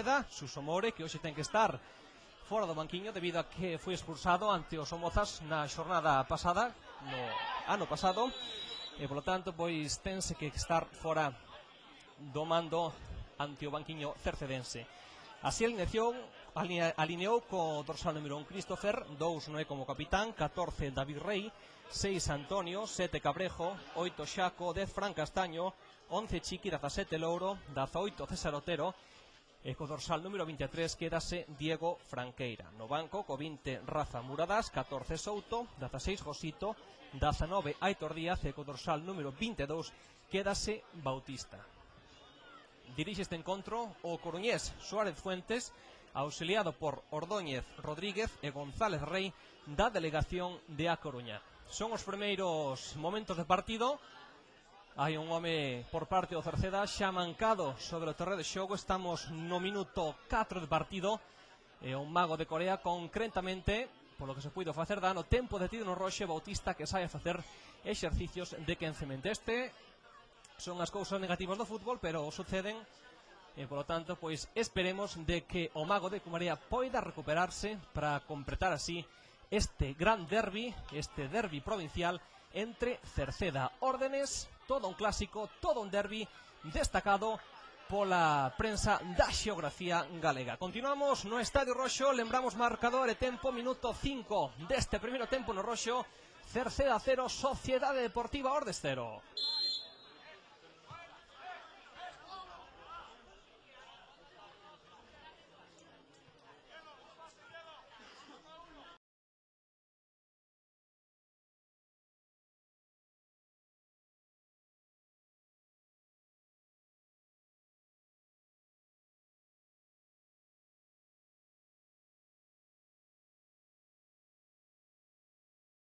Cerceda, Suso More, que hoxe ten que estar fora do banquiño debido a que foi expulsado ante os Somozas na xornada pasada, no ano pasado, e polo tanto pois tense que estar fora do mando ante o banquiño cercedense. Así a alineou co dorsal número 1 Christopher, 2 Noé como capitán, 14 David Rey, 6 Antonio, 7 Cabrejo, 8 Xaco, 10 Fran Castaño, 11 Chiqui, 17 Louro, 18 César Otero, e co dorsal número 23 quedase Diego Franqueira. No banco co 20 Rafa Muradas, 14 Souto, 16 Josito, 19 Aitor Díaz e co dorsal número 22 quedase Bautista. Dirixe este encontro o coruñés Suárez Fuentes, auxiliado por Ordóñez Rodríguez e González Rey da delegación de A Coruña. Son os primeiros momentos de partido. Hai un home por parte do Cerceda xa mancado sobre o terreo de xogo. Estamos no minuto 4 de partido e un mago de Corea concretamente, polo que se puido facer dano, tempo detido no roxe Bautista que sai a facer exercicios de quencemento. Este son as cousas negativas do fútbol, pero suceden e polo tanto pois esperemos de que o mago de Cumarea poida recuperarse para completar así este gran derbi, este derbi provincial entre Cerceda Órdenes, todo un clásico, todo un derbi destacado pola prensa da xeografía galega. Continuamos no Estadio Roxo, lembramos marcador e tempo, minuto 5 deste primeiro tempo no Roxo, Cerceda 0, Sociedade Deportiva Ordes 0.